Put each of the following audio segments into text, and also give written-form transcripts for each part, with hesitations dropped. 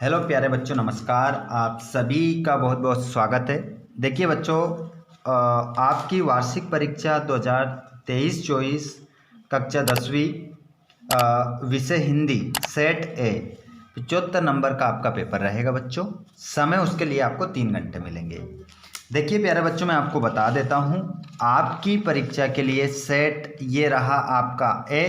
Hello प्यारे बच्चों, नमस्कार। आप सभी का बहुत बहुत स्वागत है। देखिए बच्चों, आपकी वार्षिक परीक्षा 2023-24 कक्षा 10वीं विषय हिंदी सेट ए 75 नंबर का आपका पेपर रहेगा बच्चों। समय उसके लिए आपको 3 घंटे मिलेंगे। देखिए प्यारे बच्चों, मैं आपको बता देता हूँ आपकी परीक्षा के लिए सेट ये रहा आपका ए,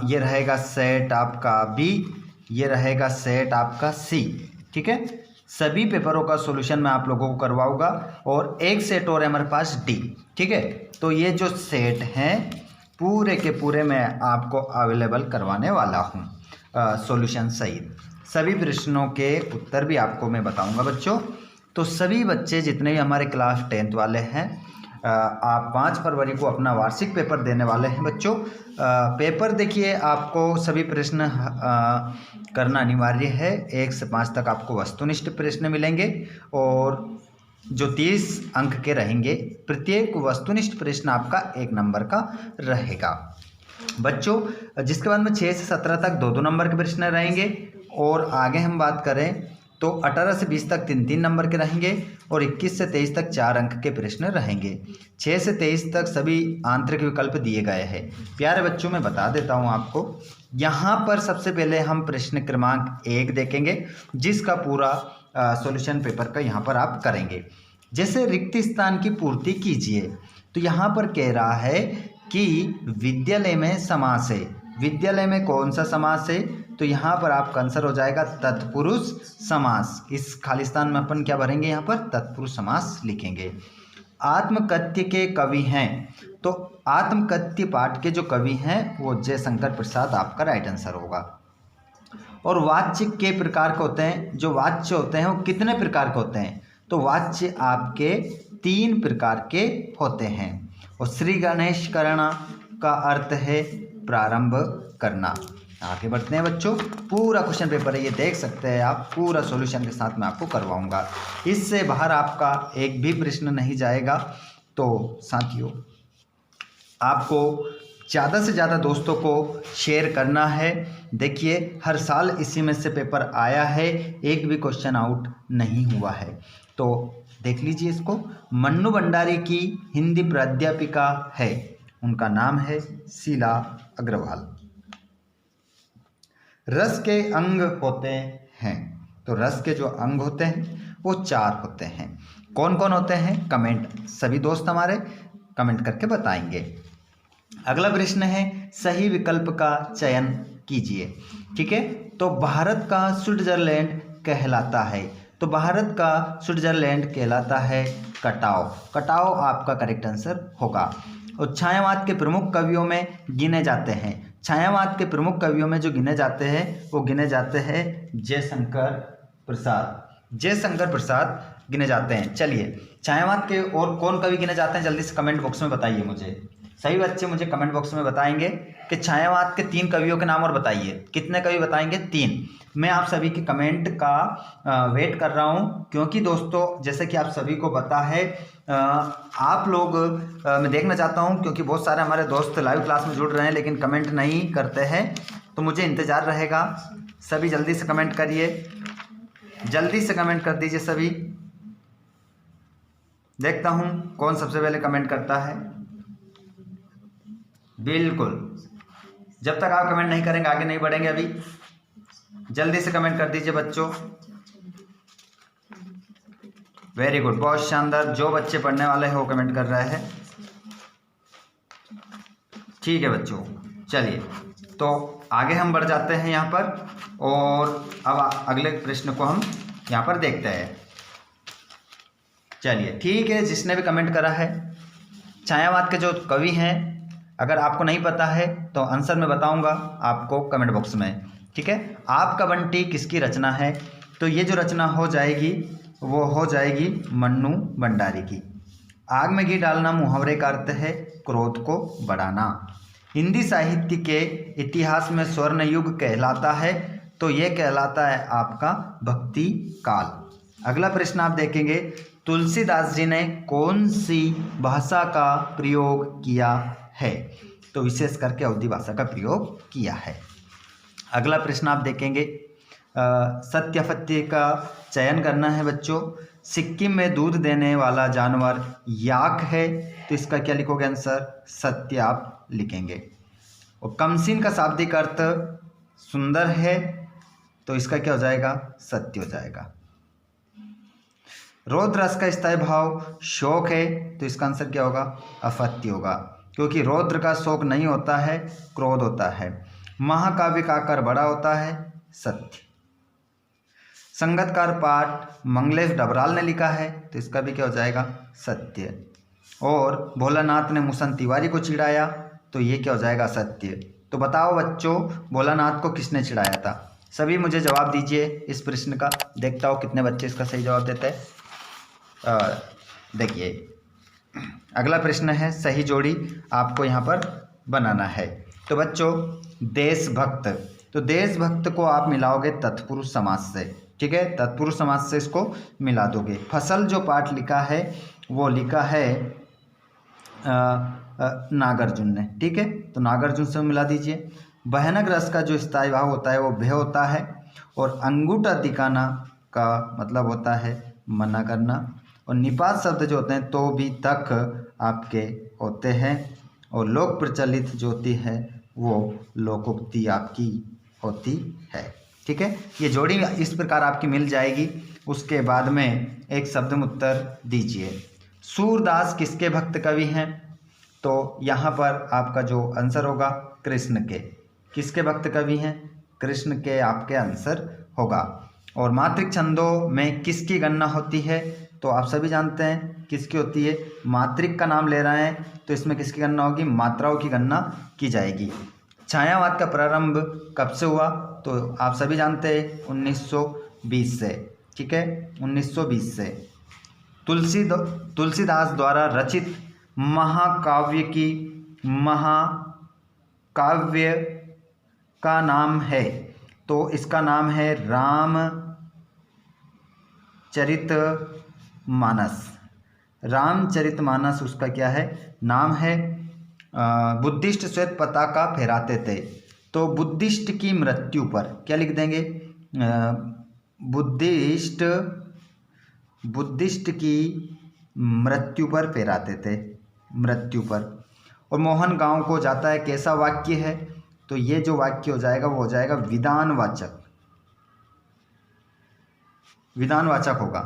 ये रहेगा सेट आपका बी, ये रहेगा सेट आपका सी। ठीक है, सभी पेपरों का सॉल्यूशन मैं आप लोगों को करवाऊंगा और एक सेट और है हमारे पास डी। ठीक है, तो ये जो सेट हैं पूरे के पूरे मैं आपको अवेलेबल करवाने वाला हूँ सॉल्यूशन सहित। सभी प्रश्नों के उत्तर भी आपको मैं बताऊंगा बच्चों। तो सभी बच्चे जितने भी हमारे क्लास 10th वाले हैं, आप 5 फरवरी को अपना वार्षिक पेपर देने वाले हैं बच्चों। पेपर देखिए, आपको सभी प्रश्न करना अनिवार्य है। 1 से 5 तक आपको वस्तुनिष्ठ प्रश्न मिलेंगे और जो 30 अंक के रहेंगे, प्रत्येक वस्तुनिष्ठ प्रश्न आपका 1 नंबर का रहेगा बच्चों। जिसके बाद में 6 से 17 तक 2-2 नंबर के प्रश्न रहेंगे और आगे हम बात करें तो 18 से 20 तक 3-3 नंबर के रहेंगे और 21 से 23 तक 4 अंक के प्रश्न रहेंगे। 6 से 23 तक सभी आंतरिक विकल्प दिए गए हैं। प्यारे बच्चों, मैं बता देता हूं आपको, यहाँ पर सबसे पहले हम प्रश्न क्रमांक 1 देखेंगे जिसका पूरा सॉल्यूशन पेपर का यहाँ पर आप करेंगे। जैसे रिक्त स्थान की पूर्ति कीजिए, तो यहाँ पर कह रहा है कि विद्यालय में समास है। विद्यालय में कौन सा समास है? तो यहाँ पर आपका आंसर हो जाएगा तत्पुरुष समास। इस खालिस्तान में अपन क्या भरेंगे? यहाँ पर तत्पुरुष समास लिखेंगे। आत्मकथ्य के कवि हैं, तो आत्मकथ्य पाठ के जो कवि हैं वो जयशंकर प्रसाद आपका राइट आंसर होगा। और वाच्य के प्रकार के होते हैं, जो वाच्य होते हैं वो कितने प्रकार के होते हैं? तो वाच्य आपके 3 प्रकार के होते हैं। और श्री गणेश करना का अर्थ है प्रारंभ करना। आगे बढ़ते हैं बच्चों, पूरा क्वेश्चन पेपर है, ये देख सकते हैं आप, पूरा सॉल्यूशन के साथ मैं आपको करवाऊंगा। इससे बाहर आपका एक भी प्रश्न नहीं जाएगा। तो साथियों, आपको ज़्यादा से ज़्यादा दोस्तों को शेयर करना है। देखिए, हर साल इसी में से पेपर आया है, एक भी क्वेश्चन आउट नहीं हुआ है। तो देख लीजिए इसको। मन्नू भंडारी की हिंदी प्राध्यापिका है, उनका नाम है शीला अग्रवाल। रस के अंग होते हैं, तो रस के जो अंग होते हैं वो 4 होते हैं। कौन कौन होते हैं? कमेंट सभी दोस्त हमारे कमेंट करके बताएंगे। अगला प्रश्न है, सही विकल्प का चयन कीजिए। ठीक है, तो भारत का स्विट्जरलैंड कहलाता है, तो भारत का स्विट्जरलैंड कहलाता है कटाव। कटाव आपका करेक्ट आंसर होगा। और छायावाद के प्रमुख कवियों में गिने जाते हैं, छायावाद के प्रमुख कवियों में जो गिने जाते हैं वो गिने जाते हैं जयशंकर प्रसाद। जयशंकर प्रसाद गिने जाते हैं। चलिए, छायावाद के और कौन कवि गिने जाते हैं जल्दी से कमेंट बॉक्स में बताइए मुझे। सही बच्चे मुझे कमेंट बॉक्स में बताएंगे कि छायावाद के 3 कवियों के नाम और बताइए। कितने कवि बताएंगे? 3। मैं आप सभी के कमेंट का वेट कर रहा हूँ, क्योंकि दोस्तों जैसे कि आप सभी को पता है, आप लोग मैं देखना चाहता हूँ, क्योंकि बहुत सारे हमारे दोस्त लाइव क्लास में जुड़ रहे हैं लेकिन कमेंट नहीं करते हैं, तो मुझे इंतज़ार रहेगा। सभी जल्दी से कमेंट करिए, जल्दी से कमेंट कर दीजिए सभी। देखता हूँ कौन सबसे पहले कमेंट करता है। बिल्कुल, जब तक आप कमेंट नहीं करेंगे आगे नहीं बढ़ेंगे। अभी जल्दी से कमेंट कर दीजिए बच्चों। वेरी गुड, बहुत शानदार। जो बच्चे पढ़ने वाले हैं वो कमेंट कर रहे हैं। ठीक है बच्चों, चलिए तो आगे हम बढ़ जाते हैं यहाँ पर, और अब अगले प्रश्न को हम यहाँ पर देखते हैं। चलिए ठीक है, जिसने भी कमेंट करा है, छायावाद के जो कवि हैं, अगर आपको नहीं पता है तो आंसर मैं बताऊंगा आपको कमेंट बॉक्स में। ठीक है, आपका बंटी किसकी रचना है? तो ये जो रचना हो जाएगी वो हो जाएगी मन्नू भंडारी की। आग में घी डालना मुहावरे का अर्थ है क्रोध को बढ़ाना। हिंदी साहित्य के इतिहास में स्वर्ण युग कहलाता है, तो ये कहलाता है आपका भक्ति काल। अगला प्रश्न आप देखेंगे, तुलसीदास जी ने कौन सी भाषा का प्रयोग किया है? तो विशेष करके अवधी भाषा का प्रयोग किया है। अगला प्रश्न आप देखेंगे, सत्य असत्य का चयन करना है बच्चों। सिक्किम में दूध देने वाला जानवर याक है, तो इसका क्या लिखोगे आंसर? सत्य आप लिखेंगे। और कमसीन का शाब्दिक अर्थ सुंदर है, तो इसका क्या हो जाएगा? सत्य हो जाएगा। रौद्र रस का स्थायी भाव शोक है, तो इसका आंसर क्या होगा? असत्य होगा, क्योंकि रौद्र का शोक नहीं होता है, क्रोध होता है। महाकाव्य का आकार बड़ा होता है, सत्य। संगतकार पाठ मंगलेश डबराल ने लिखा है, तो इसका भी क्या हो जाएगा? सत्य। और भोलानाथ ने मुसन तिवारी को चिढ़ाया, तो ये क्या हो जाएगा? सत्य। तो बताओ बच्चों, भोलानाथ को किसने चिढ़ाया था? सभी मुझे जवाब दीजिए इस प्रश्न का। देखता हूँ कितने बच्चे इसका सही जवाब देते हैं। देखिए, अगला प्रश्न है, सही जोड़ी आपको यहाँ पर बनाना है। तो बच्चों, देशभक्त, तो देशभक्त को आप मिलाओगे तत्पुरुष समास से, ठीक है? तत्पुरुष समास से इसको मिला दोगे। फसल जो पाठ लिखा है वो लिखा है नागार्जुन ने, ठीक है? तो नागार्जुन से मिला दीजिए। भयानक रस का जो स्थायी भाव होता है वो भय होता है, और अंगूठा दिखाना का मतलब होता है मना करना। और निपात शब्द जो होते हैं तो भी तक आपके होते हैं, और लोक प्रचलित जो होती है वो लोकोक्ति आपकी होती है, ठीक है? ये जोड़ी इस प्रकार आपकी मिल जाएगी। उसके बाद में एक शब्द में उत्तर दीजिए। सूरदास किसके भक्त कवि हैं? तो यहाँ पर आपका जो आंसर होगा कृष्ण के। किसके भक्त कवि हैं? कृष्ण के आपके आंसर होगा। और मात्रिक छंदों में किसकी गणना होती है? तो आप सभी जानते हैं किसकी होती है। मात्रिक का नाम ले रहे हैं तो इसमें किसकी गणना होगी? मात्राओं की गणना की जाएगी। छायावाद का प्रारंभ कब से हुआ? तो आप सभी जानते हैं 1920 से, ठीक है? 1920 से। तुलसीदास द्वारा रचित महाकाव्य का नाम है, तो इसका नाम है रामचरितमानस। रामचरितमानस उसका क्या है? नाम है। बुद्धिस्ट श्वेत पताका फहराते थे, तो बुद्धिस्ट की मृत्यु पर क्या लिख देंगे? बुद्धिस्ट की मृत्यु पर फहराते थे, मृत्यु पर। और मोहन गांव को जाता है, कैसा वाक्य है? तो ये जो वाक्य हो जाएगा वो हो जाएगा विधानवाचक, विधानवाचक होगा,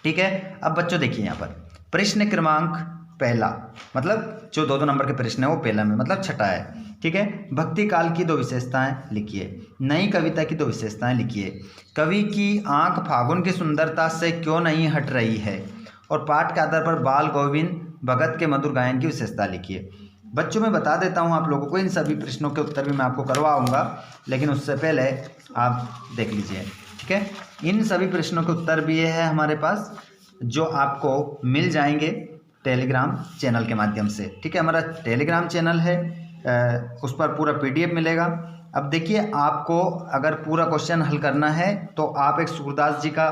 ठीक है? अब बच्चों देखिए यहाँ पर प्रश्न क्रमांक पहला, मतलब जो दो नंबर के प्रश्न है वो पहला में मतलब छठा है, ठीक है? भक्ति काल की दो विशेषताएं लिखिए। नई कविता की दो विशेषताएं लिखिए। कवि की आंख फागुन की सुंदरता से क्यों नहीं हट रही है? और पाठ के आधार पर बाल गोविंद भगत के मधुर गायन की विशेषता लिखिए। बच्चों मैं बता देता हूं आप लोगों को, इन सभी प्रश्नों के उत्तर भी मैं आपको करवाऊंगा, लेकिन उससे पहले आप देख लीजिए, ठीक है? इन सभी प्रश्नों के उत्तर भी ये है हमारे पास, जो आपको मिल जाएंगे टेलीग्राम चैनल के माध्यम से, ठीक है? हमारा टेलीग्राम चैनल है, उस पर पूरा PDF मिलेगा। अब देखिए, आपको अगर पूरा क्वेश्चन हल करना है तो आप एक सूरदास जी का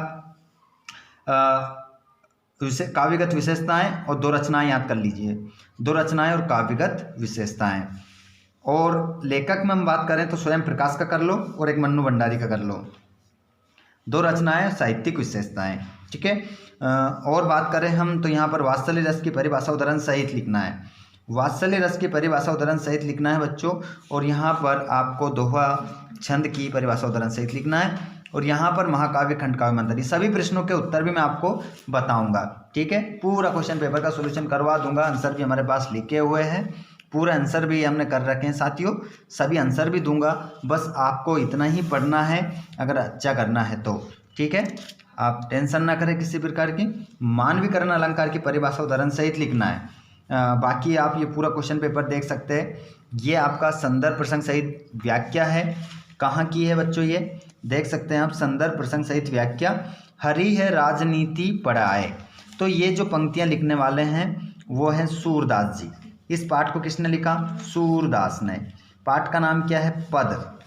काव्यगत विशेषताएं और दो रचनाएं याद कर लीजिए। दो रचनाएं और काव्यगत विशेषताएं। और लेखक में हम बात करें तो स्वयं प्रकाश का कर लो और एक मन्नू भंडारी का कर लो। दो रचनाएं साहित्यिक विशेषताएं, ठीक है? और बात करें हम तो यहाँ पर वात्सल्य रस की परिभाषा उदाहरण सहित लिखना है। वात्सल्य रस की परिभाषा उदाहरण सहित लिखना है बच्चों। और यहाँ पर आपको दोहा छंद की परिभाषा उदाहरण सहित लिखना है। और यहाँ पर महाकाव्य खंड काव्य मंथन, सभी प्रश्नों के उत्तर भी मैं आपको बताऊंगा, ठीक है? पूरा क्वेश्चन पेपर का सोल्यूशन करवा दूंगा। आंसर भी हमारे पास लिखे हुए हैं, पूरा आंसर भी हमने कर रखे हैं साथियों, सभी आंसर भी दूंगा। बस आपको इतना ही पढ़ना है अगर अच्छा करना है तो, ठीक है? आप टेंशन ना करें किसी प्रकार की। मानवीकरण अलंकार की परिभाषा उदाहरण सहित लिखना है। बाकी आप ये पूरा क्वेश्चन पेपर देख सकते हैं। ये आपका संदर्भ प्रसंग सहित व्याख्या है। कहाँ की है बच्चों? ये देख सकते हैं आप, संदर्भ प्रसंग सहित व्याख्या। हरि है राजनीति पढ़ाए, तो ये जो पंक्तियां लिखने वाले हैं वो हैं सूरदास जी। इस पाठ को किसने लिखा? सूरदास ने। पाठ का नाम क्या है? पद।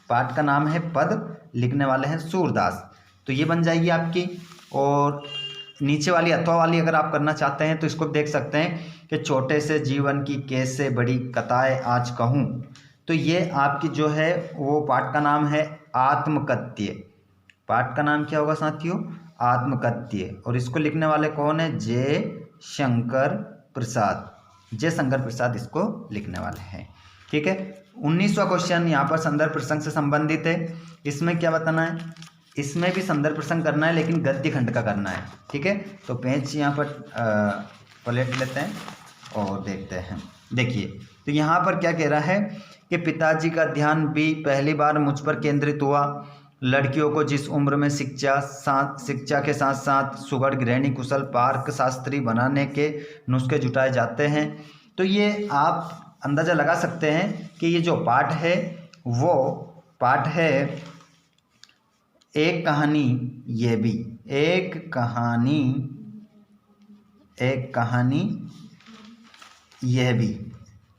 पाठ का नाम है पद, लिखने वाले हैं सूरदास। तो ये बन जाएगी आपकी। और नीचे वाली अथवा वाली अगर आप करना चाहते हैं तो इसको देख सकते हैं कि छोटे से जीवन की कैसे बड़ी कथाएं आज कहूँ, तो ये आपकी जो है वो पाठ का नाम है आत्मकथ्य। पाठ का नाम क्या होगा साथियों? आत्मकथ्य। और इसको लिखने वाले कौन है? जयशंकर प्रसाद। जयशंकर प्रसाद इसको लिखने वाले हैं। ठीक है। 19वां क्वेश्चन यहाँ पर संदर्भ प्रसंग से संबंधित है। इसमें क्या बताना है? इसमें भी संदर्भ प्रसंग करना है, लेकिन गद्य खंड का करना है। ठीक है। तो पेज यहाँ पर पलट लेते हैं और देखते हैं। देखिए, तो यहाँ पर क्या कह रहा है कि पिताजी का ध्यान भी पहली बार मुझ पर केंद्रित हुआ। लड़कियों को जिस उम्र में शिक्षा के साथ साथ सुगढ़ गृहिणी कुशल पार्क शास्त्री बनाने के नुस्खे जुटाए जाते हैं। तो ये आप अंदाज़ा लगा सकते हैं कि ये जो पाठ है वो पाठ है एक कहानी ये भी, एक कहानी यह भी।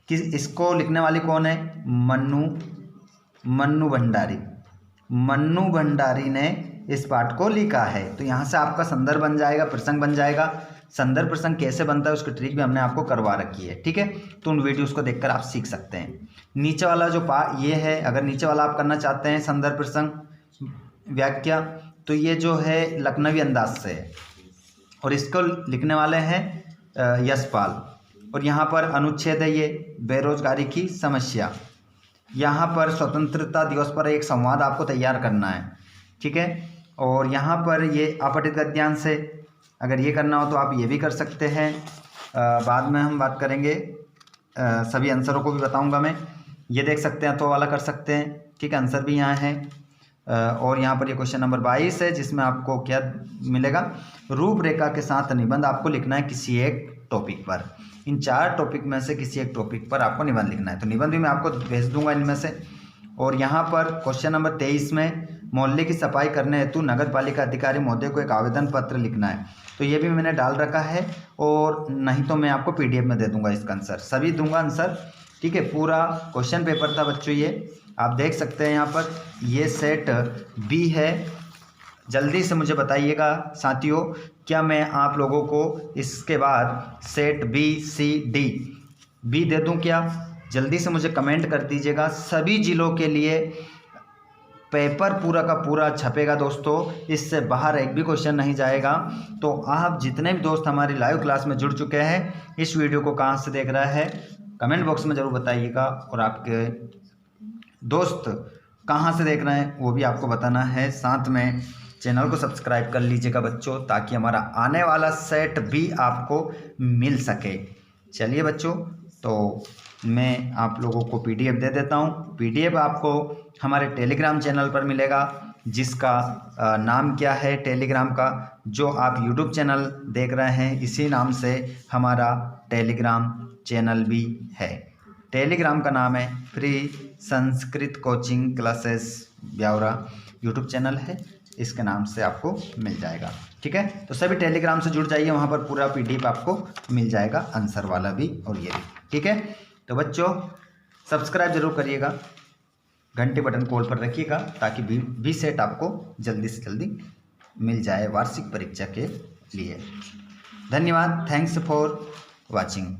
किस इसको लिखने वाली कौन है? मन्नू भंडारी। मन्नू भंडारी ने इस पाठ को लिखा है। तो यहाँ से आपका संदर्भ बन जाएगा, प्रसंग बन जाएगा। संदर्भ प्रसंग कैसे बनता है उसकी ट्रिक भी हमने आपको करवा रखी है। ठीक है। तो उन वीडियोस को देखकर आप सीख सकते हैं। नीचे वाला जो ये है, अगर नीचे वाला आप करना चाहते हैं संदर्भ प्रसंग व्याख्या, तो ये जो है लखनवी अंदाज से है और इसको लिखने वाले हैं यशपाल। और यहाँ पर अनुच्छेद है ये बेरोजगारी की समस्या। यहाँ पर स्वतंत्रता दिवस पर एक संवाद आपको तैयार करना है। ठीक है। और यहाँ पर ये अपठित गद्यांश से अगर ये करना हो तो आप ये भी कर सकते हैं। बाद में हम बात करेंगे, सभी आंसरों को भी बताऊंगा मैं। ये देख सकते हैं तो वाला कर सकते हैं। ठीक है। आंसर भी यहाँ है। और यहाँ पर ये क्वेश्चन नंबर 22 है, जिसमें आपको क्या मिलेगा? रूपरेखा के साथ निबंध आपको लिखना है किसी एक टॉपिक पर। इन 4 टॉपिक में से किसी एक टॉपिक पर आपको निबंध लिखना है। तो निबंध भी मैं आपको भेज दूंगा इनमें से। और यहाँ पर क्वेश्चन नंबर 23 में मोहल्ले की सफाई करने हेतु नगर पालिका अधिकारी महोदय को एक आवेदन पत्र लिखना है। तो ये भी मैंने डाल रखा है, और नहीं तो मैं आपको PDF में दे दूंगा इसका आंसर, सभी दूंगा आंसर। ठीक है। पूरा क्वेश्चन पेपर था बच्चों, ये आप देख सकते हैं। यहाँ पर ये सेट B है। जल्दी से मुझे बताइएगा साथियों, क्या मैं आप लोगों को इसके बाद सेट B C D भी दे दूं क्या? जल्दी से मुझे कमेंट कर दीजिएगा। सभी जिलों के लिए पेपर पूरा का पूरा छपेगा दोस्तों, इससे बाहर एक भी क्वेश्चन नहीं जाएगा। तो आप जितने भी दोस्त हमारी लाइव क्लास में जुड़ चुके हैं, इस वीडियो को कहाँ से देख रहा है कमेंट बॉक्स में ज़रूर बताइएगा। और आपके दोस्त कहाँ से देख रहे हैं वो भी आपको बताना है। साथ में चैनल को सब्सक्राइब कर लीजिएगा बच्चों, ताकि हमारा आने वाला सेट भी आपको मिल सके। चलिए बच्चों, तो मैं आप लोगों को PDF दे देता हूँ। PDF आपको हमारे टेलीग्राम चैनल पर मिलेगा, जिसका नाम क्या है टेलीग्राम का, जो आप YouTube चैनल देख रहे हैं इसी नाम से हमारा टेलीग्राम चैनल भी है। टेलीग्राम का नाम है free Sanskrit coaching classes Biaora YouTube channel है, इसके नाम से आपको मिल जाएगा। ठीक है। तो सभी टेलीग्राम से जुड़ जाइए, वहाँ पर पूरा PDF आपको मिल जाएगा, आंसर वाला भी और ये भी। ठीक है। तो बच्चों सब्सक्राइब जरूर करिएगा, घंटे बटन कॉल पर रखिएगा, ताकि भी सेट आपको जल्दी से जल्दी मिल जाए वार्षिक परीक्षा के लिए। धन्यवाद। Thanks for watching.